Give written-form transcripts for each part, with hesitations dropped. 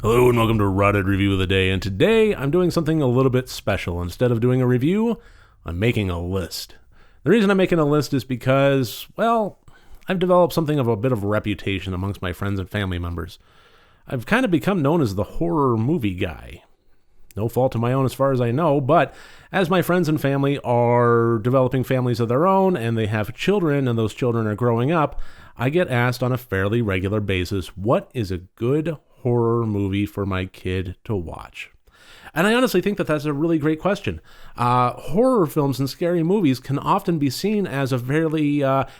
Hello and welcome to Rotted Review of the Day, and today I'm doing something a little bit special. Instead of doing a review, I'm making a list. The reason I'm making a list is because, well, I've developed something of a bit of a reputation amongst my friends and family members. I've kind of become known as the horror movie guy. No fault of my own as far as I know, but as my friends and family are developing families of their own and they have children and those children are growing up, I get asked on a fairly regular basis, what is a good horror movie for my kid to watch? And I honestly think that that's a really great question. Horror films and scary movies can often be seen as a fairly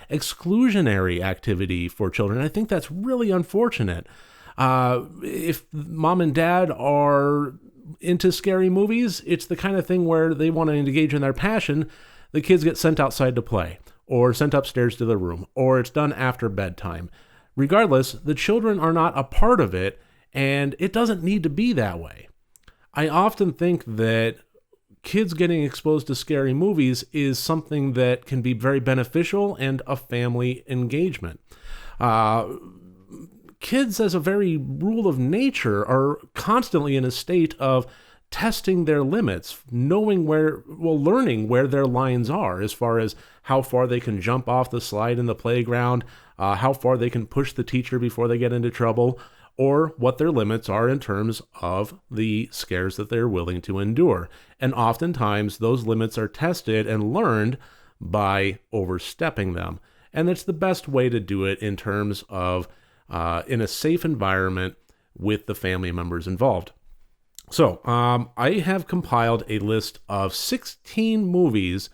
exclusionary activity for children. I think that's really unfortunate. If mom and dad are into scary movies, it's the kind of thing where they want to engage in their passion. The kids get sent outside to play, or sent upstairs to their room, or it's done after bedtime. Regardless, the children are not a part of it, and it doesn't need to be that way. I often think that kids getting exposed to scary movies is something that can be very beneficial and a family engagement. Kids, as a very rule of nature, are constantly in a state of testing their limits, learning where their lines are as far as how far they can jump off the slide in the playground, how far they can push the teacher before they get into trouble, or what their limits are in terms of the scares that they're willing to endure. And oftentimes, those limits are tested and learned by overstepping them. And it's the best way to do it in terms of in a safe environment with the family members involved. So, I have compiled a list of 16 movies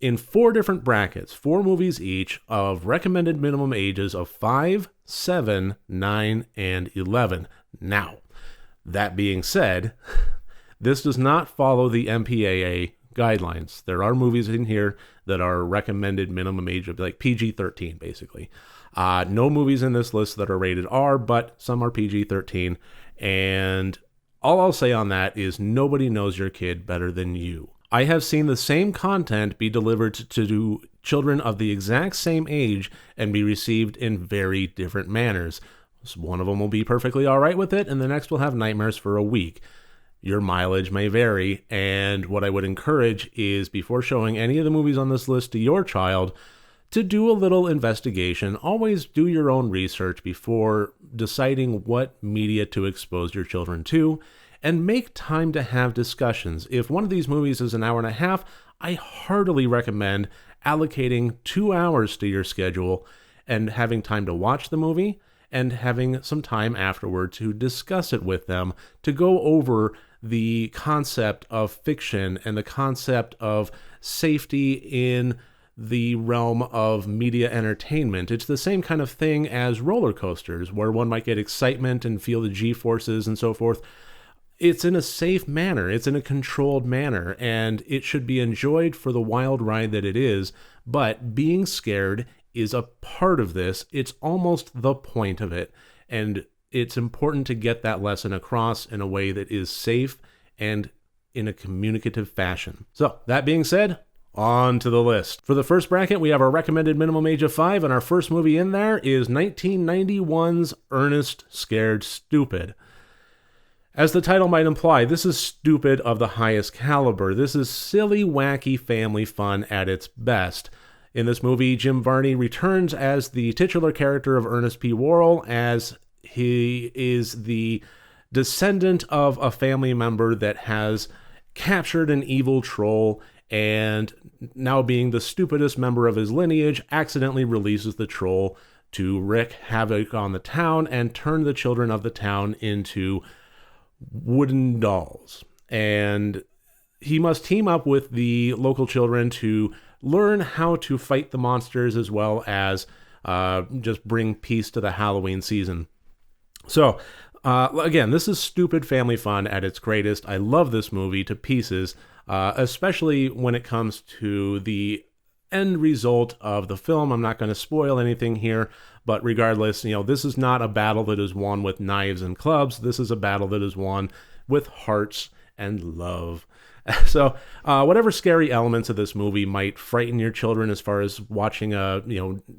in 4 different brackets, 4 movies each, of recommended minimum ages of 5, 7, 9, and 11. Now, that being said, this does not follow the MPAA guidelines. There are movies in here that are recommended minimum age of like PG-13, basically. No movies in this list that are rated R, but some are PG-13. And all I'll say on that is nobody knows your kid better than you. I have seen the same content be delivered to children of the exact same age and be received in very different manners. So one of them will be perfectly all right with it, and the next will have nightmares for a week. Your mileage may vary, and what I would encourage is, before showing any of the movies on this list to your child, to do a little investigation. Always do your own research before deciding what media to expose your children to, and make time to have discussions. If one of these movies is an hour and a half, I heartily recommend allocating 2 hours to your schedule and having time to watch the movie and having some time afterward to discuss it with them, to go over the concept of fiction and the concept of safety in the realm of media entertainment. It's the same kind of thing as roller coasters, where one might get excitement and feel the G-forces and so forth. It's in a safe manner, it's in a controlled manner, and it should be enjoyed for the wild ride that it is, but being scared is a part of this. It's almost the point of it, and it's important to get that lesson across in a way that is safe and in a communicative fashion. So, that being said, on to the list. For the first bracket, we have our recommended minimum age of 5, and our first movie in there is 1991's Ernest Scared Stupid. As the title might imply, this is stupid of the highest caliber. This is silly, wacky family fun at its best. In this movie, Jim Varney returns as the titular character of Ernest P. Worrell, as he is the descendant of a family member that has captured an evil troll, and now being the stupidest member of his lineage, accidentally releases the troll to wreak havoc on the town and turn the children of the town into wooden dolls. And he must team up with the local children to learn how to fight the monsters, as well as just bring peace to the Halloween season. So, again, this is stupid family fun at its greatest. I love this movie to pieces, especially when it comes to the end result of the film. I'm not going to spoil anything here, but regardless, this is not a battle that is won with knives and clubs. This is a battle that is won with hearts and love. So, whatever scary elements of this movie might frighten your children as far as watching a,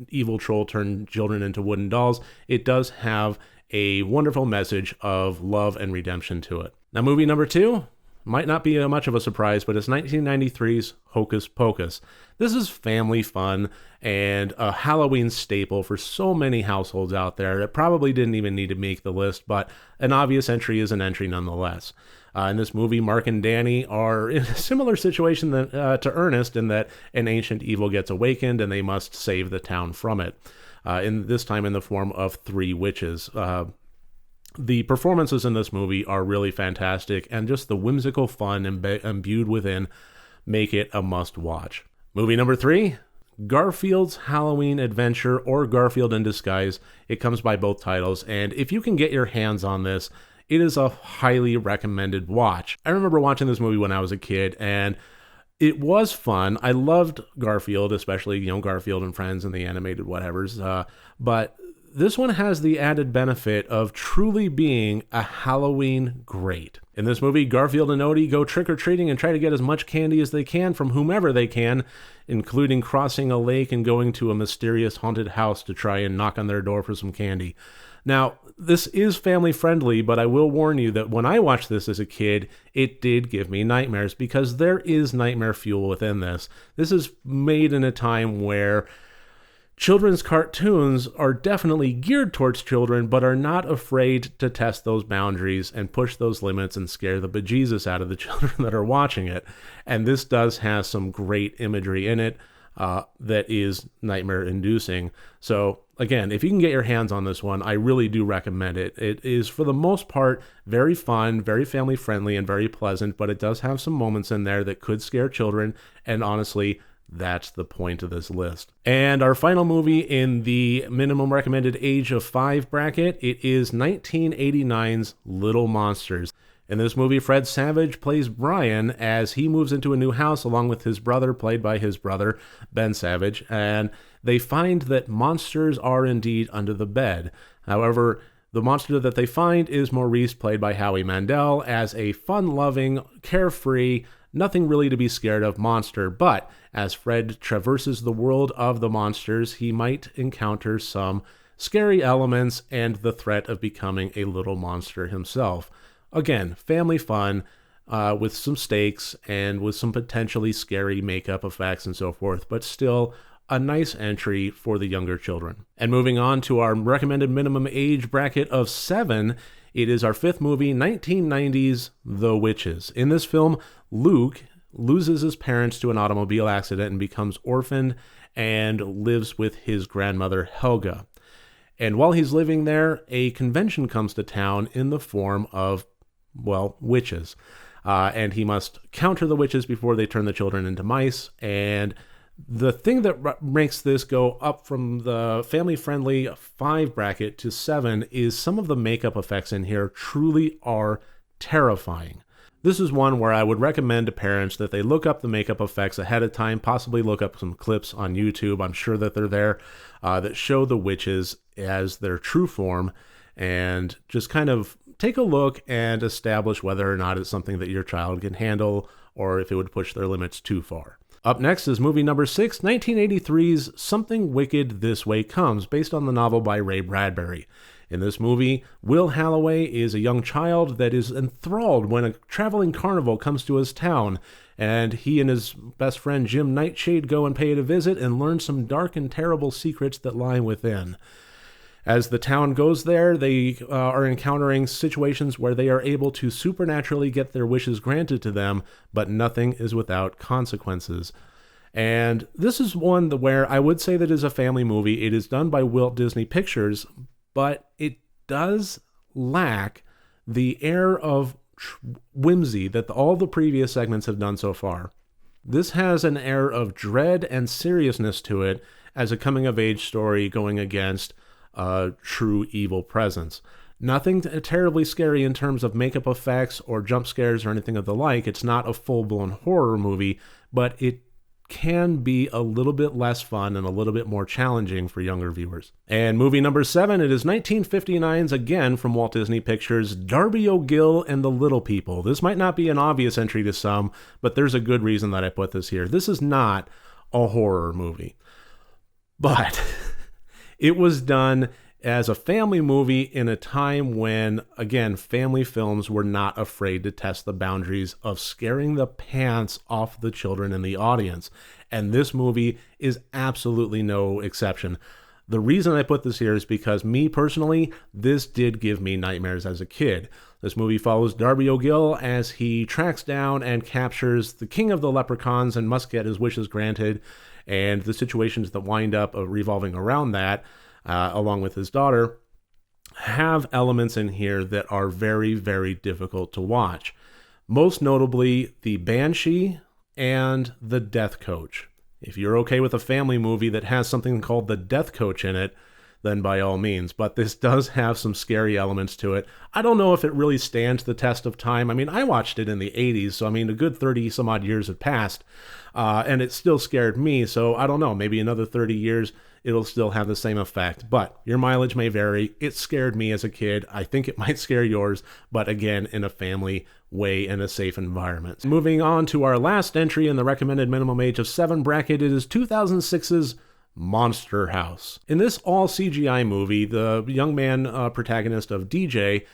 evil troll turn children into wooden dolls, it does have a wonderful message of love and redemption to it. Now, movie number 2 might not be much of a surprise, but it's 1993's Hocus Pocus. This is family fun and a Halloween staple for so many households out there. It probably didn't even need to make the list, but an obvious entry is an entry nonetheless. In this movie, Mark and Danny are in a similar situation to Ernest in that an ancient evil gets awakened and they must save the town from it. This time in the form of 3 witches. The performances in this movie are really fantastic, and just the whimsical fun imbued within make it a must-watch. Movie number 3, Garfield's Halloween Adventure, or Garfield in Disguise. It comes by both titles, and if you can get your hands on this, it is a highly recommended watch. I remember watching this movie when I was a kid, and it was fun. I loved Garfield, especially, Garfield and Friends and the animated whatevers, but this one has the added benefit of truly being a Halloween great. In this movie, Garfield and Odie go trick-or-treating and try to get as much candy as they can from whomever they can, including crossing a lake and going to a mysterious haunted house to try and knock on their door for some candy. Now, this is family-friendly, but I will warn you that when I watched this as a kid, it did give me nightmares, because there is nightmare fuel within this. This is made in a time where children's cartoons are definitely geared towards children, but are not afraid to test those boundaries and push those limits and scare the bejesus out of the children that are watching it. And this does have some great imagery in it that is nightmare-inducing. So, again, if you can get your hands on this one, I really do recommend it. It is, for the most part, very fun, very family-friendly, and very pleasant, but it does have some moments in there that could scare children, and honestly, that's the point of this list. And our final movie in the minimum recommended age of 5 bracket, it is 1989's Little Monsters. In this movie, Fred Savage plays Brian as he moves into a new house along with his brother, played by his brother, Ben Savage, and they find that monsters are indeed under the bed. However, the monster that they find is Maurice, played by Howie Mandel, as a fun-loving, carefree, nothing really to be scared of monster, but as Fred traverses the world of the monsters, he might encounter some scary elements and the threat of becoming a little monster himself. Again, family fun with some stakes and with some potentially scary makeup effects and so forth, but still a nice entry for the younger children. And moving on to our recommended minimum age bracket of 7, it is our 5th movie, 1990's The Witches. In this film, Luke loses his parents to an automobile accident and becomes orphaned and lives with his grandmother, Helga. And while he's living there, a convention comes to town in the form of, witches. And he must counter the witches before they turn the children into mice. And the thing that makes this go up from the family-friendly 5 bracket to 7 is some of the makeup effects in here truly are terrifying. This is one where I would recommend to parents that they look up the makeup effects ahead of time, possibly look up some clips on YouTube. I'm sure that they're there that show the witches as their true form, and just kind of take a look and establish whether or not it's something that your child can handle or if it would push their limits too far. Up next is movie number 6, 1983's Something Wicked This Way Comes, based on the novel by Ray Bradbury. In this movie, Will Halloway is a young child that is enthralled when a traveling carnival comes to his town, and he and his best friend Jim Nightshade go and pay it a visit and learn some dark and terrible secrets that lie within. As the town goes there, they are encountering situations where they are able to supernaturally get their wishes granted to them, but nothing is without consequences. And this is one where I would say that is a family movie. It is done by Walt Disney Pictures, but it does lack the air of whimsy that all the previous segments have done so far. This has an air of dread and seriousness to it as a coming-of-age story going against a true evil presence. Nothing terribly scary in terms of makeup effects or jump scares or anything of the like. It's not a full-blown horror movie, but it can be a little bit less fun and a little bit more challenging for younger viewers. And movie number 7, it is 1959's, again from Walt Disney Pictures, Darby O'Gill and the Little People. This might not be an obvious entry to some, but there's a good reason that I put this here. This is not a horror movie, but it was done as a family movie in a time when, again, family films were not afraid to test the boundaries of scaring the pants off the children in the audience. And this movie is absolutely no exception. The reason I put this here is because me personally, this did give me nightmares as a kid. This movie follows Darby O'Gill as he tracks down and captures the king of the leprechauns and must get his wishes granted, and the situations that wind up revolving around that, along with his daughter, have elements in here that are very, very difficult to watch. Most notably, the Banshee and the Death Coach. If you're okay with a family movie that has something called the Death Coach in it, then by all means. But this does have some scary elements to it. I don't know if it really stands the test of time. I mean, I watched it in the 80s, so I mean, a good 30 some odd years had passed, and it still scared me. So I don't know, maybe another 30 years, it'll still have the same effect. But your mileage may vary. It scared me as a kid. I think it might scare yours, but again, in a family way, in a safe environment. Moving on to our last entry in the recommended minimum age of 7 bracket, it is 2006's Monster House. In this all CGI movie, the young man protagonist of DJ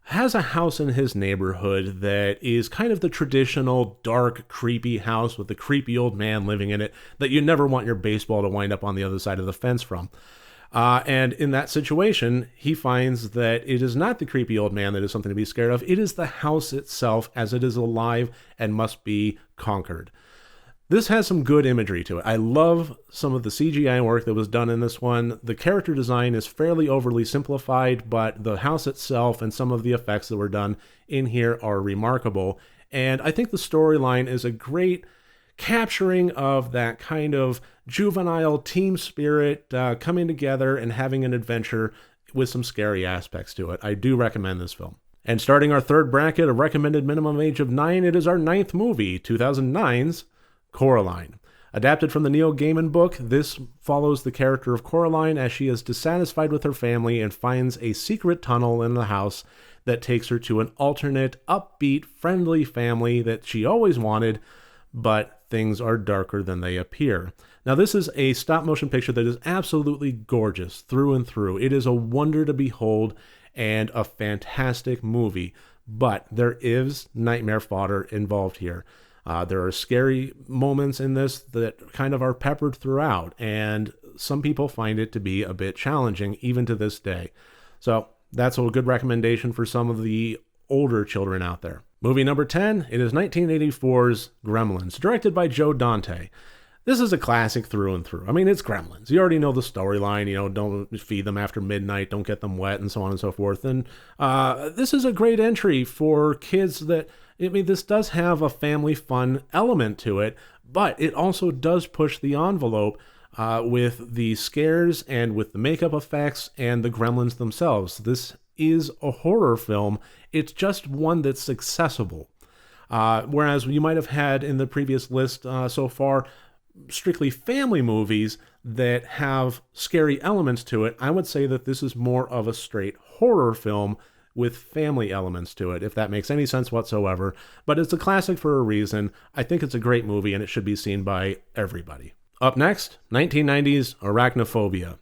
has a house in his neighborhood that is kind of the traditional dark, creepy house with the creepy old man living in it that you never want your baseball to wind up on the other side of the fence from. And in that situation, he finds that it is not the creepy old man that is something to be scared of. It is the house itself, as it is alive and must be conquered. This has some good imagery to it. I love some of the CGI work that was done in this one. The character design is fairly overly simplified, but the house itself and some of the effects that were done in here are remarkable. And I think the storyline is a great capturing of that kind of juvenile team spirit, coming together and having an adventure with some scary aspects to it. I do recommend this film. And starting our third bracket, a recommended minimum age of 9, it is our 9th movie, 2009's Coraline. Adapted from the Neil Gaiman book, this follows the character of Coraline as she is dissatisfied with her family and finds a secret tunnel in the house that takes her to an alternate, upbeat, friendly family that she always wanted, but things are darker than they appear. Now, this is a stop-motion picture that is absolutely gorgeous through and through. It is a wonder to behold and a fantastic movie, but there is nightmare fodder involved here. There are scary moments in this that kind of are peppered throughout, and some people find it to be a bit challenging even to this day. So that's a good recommendation for some of the older children out there. Movie number 10, it is 1984's Gremlins, directed by Joe Dante. This is a classic through and through. I mean, it's Gremlins. You already know the storyline, don't feed them after midnight, don't get them wet, and so on and so forth. And this is a great entry for kids this does have a family fun element to it, but it also does push the envelope with the scares and with the makeup effects and the gremlins themselves. This is a horror film. It's just one that's accessible. Whereas you might have had in the previous list so far, strictly family movies that have scary elements to it, I would say that this is more of a straight horror film with family elements to it, if that makes any sense whatsoever. But it's a classic for a reason. I think it's a great movie, and it should be seen by everybody. Up next, 1990's Arachnophobia.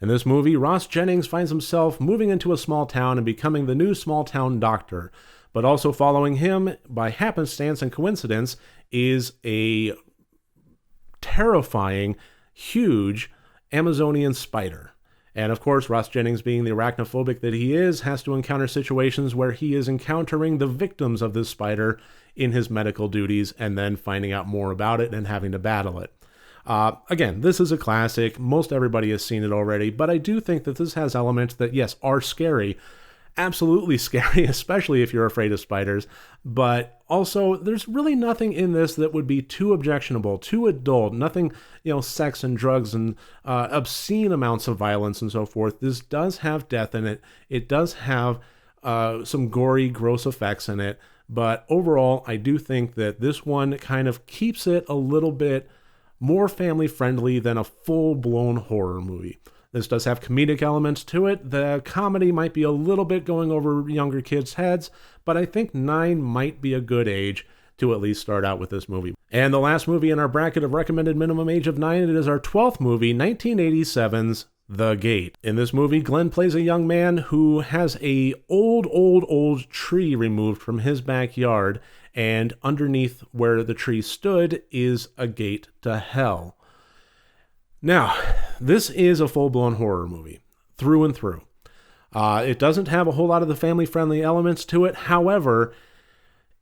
In this movie, Ross Jennings finds himself moving into a small town and becoming the new small town doctor. But also following him, by happenstance and coincidence, is a terrifying, huge Amazonian spider. And of course, Ross Jennings, being the arachnophobic that he is, has to encounter situations where he is encountering the victims of this spider in his medical duties and then finding out more about it and having to battle it. Again, this is a classic. Most everybody has seen it already, but I do think that this has elements that, yes, are scary. Absolutely scary, especially if you're afraid of spiders. But also, there's really nothing in this that would be too objectionable, too adult, nothing, sex and drugs and obscene amounts of violence and so forth. This does have death in it. It does have some gory, gross effects in it. But overall, I do think that this one kind of keeps it a little bit more family-friendly than a full-blown horror movie. This does have comedic elements to it. The comedy might be a little bit going over younger kids' heads, but I think 9 might be a good age to at least start out with this movie. And the last movie in our bracket of recommended minimum age of 9, it is our 12th movie, 1987's The Gate. In this movie, Glenn plays a young man who has a old tree removed from his backyard, and underneath where the tree stood is a gate to hell. Now, this is a full-blown horror movie, through and through. It doesn't have a whole lot of the family-friendly elements to it. However,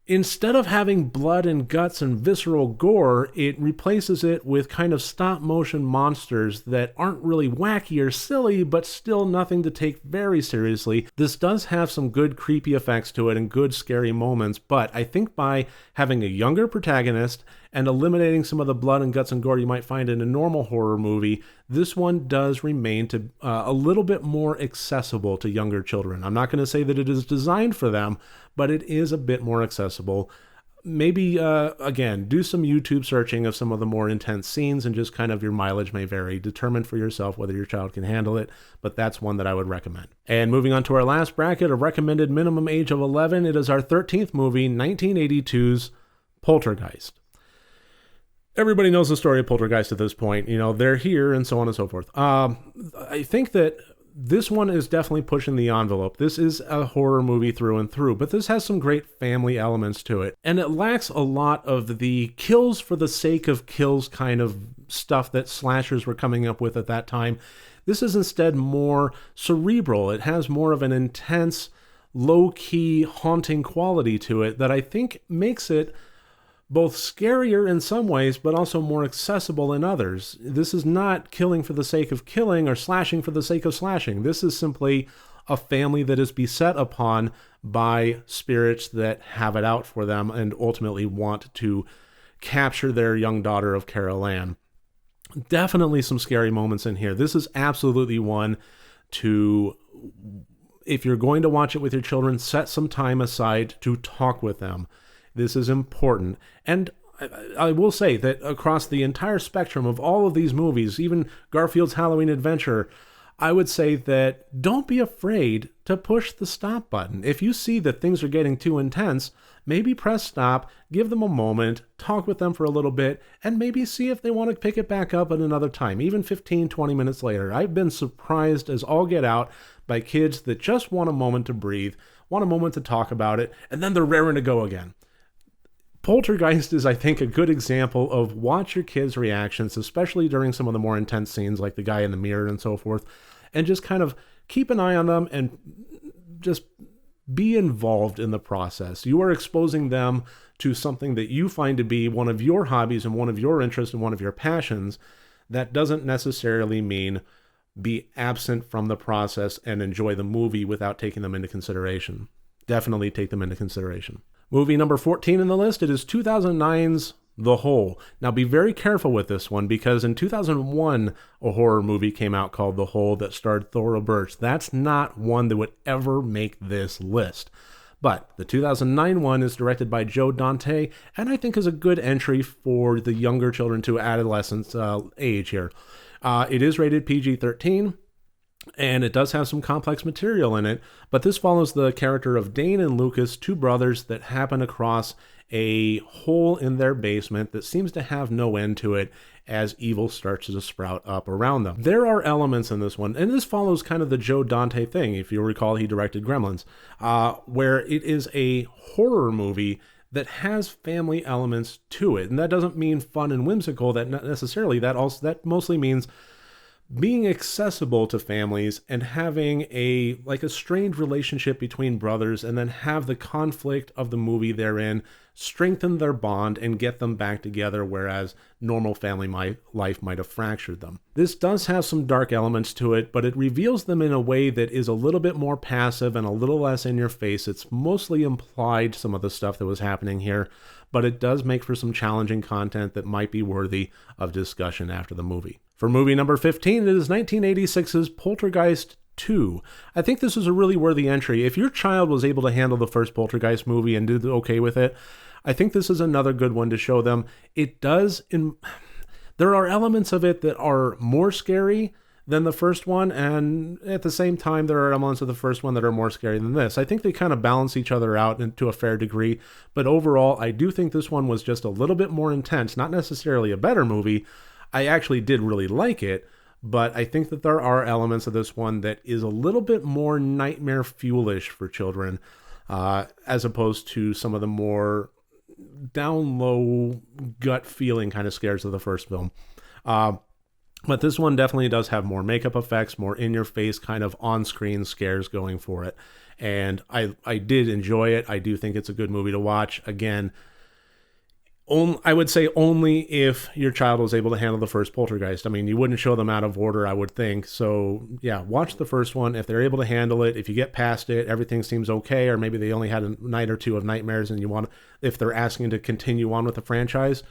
instead of having blood and guts and visceral gore, it replaces it with kind of stop-motion monsters that aren't really wacky or silly, but still nothing to take very seriously. This does have some good creepy effects to it and good scary moments, but I think by having a younger protagonist and eliminating some of the blood and guts and gore you might find in a normal horror movie, this one does remain to a little bit more accessible to younger children. I'm not going to say that it is designed for them, but it is a bit more accessible. Maybe, again, do some YouTube searching of some of the more intense scenes, and just kind of your mileage may vary. Determine for yourself whether your child can handle it, but that's one that I would recommend. And moving on to our last bracket, a recommended minimum age of 11, it is our 13th movie, 1982's Poltergeist. Everybody knows the story of Poltergeist at this point. You know, they're here and so on and so forth. I think that this one is definitely pushing the envelope. This is a horror movie through and through, but this has some great family elements to it. And it lacks a lot of the kills for the sake of kills kind of stuff that slashers were coming up with at that time. This is instead more cerebral. It has more of an intense, low-key, haunting quality to it that I think makes it both scarier in some ways, but also more accessible in others. This is not killing for the sake of killing or slashing for the sake of slashing. This is simply a family that is beset upon by spirits that have it out for them and ultimately want to capture their young daughter of CORALINE. Definitely some scary moments in here. This is absolutely one to, if you're going to watch it with your children, set some time aside to talk with them. This is important. And I will say that across the entire spectrum of all of these movies, even Garfield's Halloween Adventure, I would say that don't be afraid to push the stop button. If you see that things are getting too intense, maybe press stop, give them a moment, talk with them for a little bit, and maybe see if they want to pick it back up at another time, even 15, 20 minutes later. I've been surprised as all get out by kids that just want a moment to breathe, want a moment to talk about it, and then they're raring to go again. Poltergeist is, I think, a good example of watch your kids' reactions, especially during some of the more intense scenes like the guy in the mirror and so forth, and just kind of keep an eye on them and just be involved in the process. You are exposing them to something that you find to be one of your hobbies and one of your interests and one of your passions. That doesn't necessarily mean be absent from the process and enjoy the movie without taking them into consideration. Definitely take them into consideration. Movie number 14 in the list, it is 2009's The Hole. Now be very careful with this one, because in 2001, a horror movie came out called The Hole that starred Thora Birch. That's not one that would ever make this list. But the 2009 one is directed by Joe Dante, and I think is a good entry for the younger children to adolescence age here. It is rated PG-13. And it does have some complex material in it, but this follows the character of Dane and Lucas, two brothers that happen across a hole in their basement that seems to have no end to it as evil starts to sprout up around them. There are elements in this one, and this follows kind of the Joe Dante thing. If you'll recall, he directed Gremlins, where it is a horror movie that has family elements to it. And that doesn't mean fun and whimsical, that not necessarily. That mostly means being accessible to families and having a strained relationship between brothers, and then have the conflict of the movie therein strengthen their bond and get them back together, whereas normal family life might have fractured them. This does have some dark elements to it, but it reveals them in a way that is a little bit more passive and a little less in your face. It's mostly implied, some of the stuff that was happening here, but it does make for some challenging content that might be worthy of discussion after the movie. For movie number 15, it is 1986's Poltergeist 2. I think this is a really worthy entry. If your child was able to handle the first Poltergeist movie and did okay with it, I think this is another good one to show them. There are elements of it that are more scary than the first one, and at the same time, there are elements of the first one that are more scary than this. I think they kind of balance each other out to a fair degree, but overall, I do think this one was just a little bit more intense. Not necessarily a better movie. I actually did really like it, but I think that there are elements of this one that is a little bit more nightmare fuelish for children, as opposed to some of the more down low gut feeling kind of scares of the first film. But this one definitely does have more makeup effects, more in-your-face kind of on-screen scares going for it. And I did enjoy it. I do think it's a good movie to watch. Again, I would say only if your child was able to handle the first Poltergeist. I mean, you wouldn't show them out of order, I would think. So, yeah, watch the first one. If they're able to handle it, if you get past it, everything seems okay, or maybe they only had a night or two of nightmares and if they're asking to continue on with the franchise,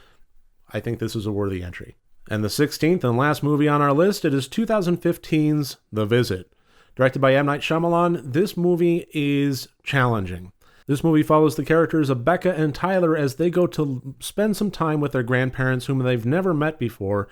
I think this is a worthy entry. And the 16th and last movie on our list, it is 2015's The Visit. Directed by M. Night Shyamalan, this movie is challenging. This movie follows the characters of Becca and Tyler as they go to spend some time with their grandparents whom they've never met before,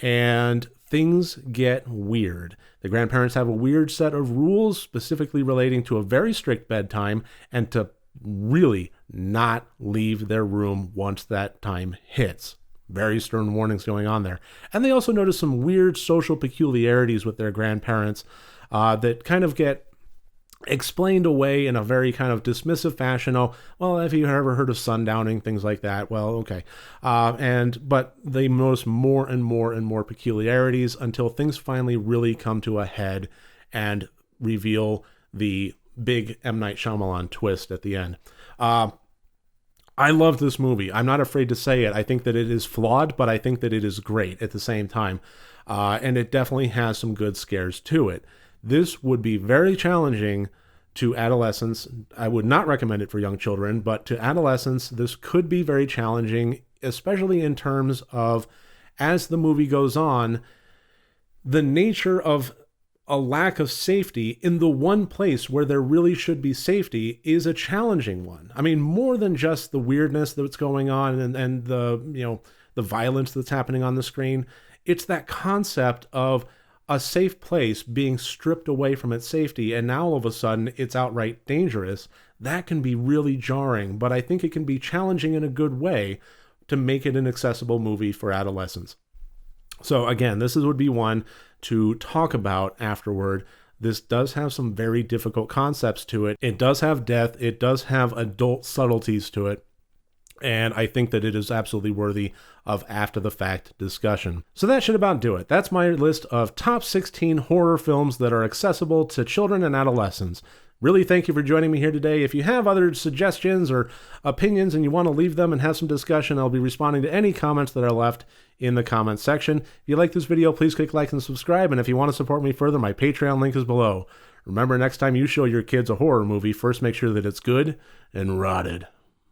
and things get weird. The grandparents have a weird set of rules, specifically relating to a very strict bedtime and to really not leave their room once that time hits. Very stern warnings going on there. And they also notice some weird social peculiarities with their grandparents that kind of get explained away in a very kind of dismissive fashion. Oh, well, have you ever heard of sundowning? Things like that. Well, okay. But they notice more and more peculiarities until things finally really come to a head and reveal the big M. Night Shyamalan twist at the end. I love this movie. I'm not afraid to say it. I think that it is flawed, but I think that it is great at the same time. And it definitely has some good scares to it. This would be very challenging to adolescents. I would not recommend it for young children, but to adolescents, this could be very challenging, especially in terms of, as the movie goes on, the nature of a lack of safety in the one place where there really should be safety is a challenging one. I mean, more than just the weirdness that's going on and the violence that's happening on the screen. It's that concept of a safe place being stripped away from its safety, and now all of a sudden it's outright dangerous. That can be really jarring, but I think it can be challenging in a good way to make it an accessible movie for adolescents. So again, this would be one to talk about afterward. This does have some very difficult concepts to it. It does have death. It does have adult subtleties to it. And I think that it is absolutely worthy of after-the-fact discussion. So that should about do it. That's my list of top 16 horror films that are accessible to children and adolescents. Really thank you for joining me here today. If you have other suggestions or opinions and you want to leave them and have some discussion, I'll be responding to any comments that are left in the comments section. If you like this video, please click like and subscribe. And if you want to support me further, my Patreon link is below. Remember, next time you show your kids a horror movie, first make sure that it's good and rotted.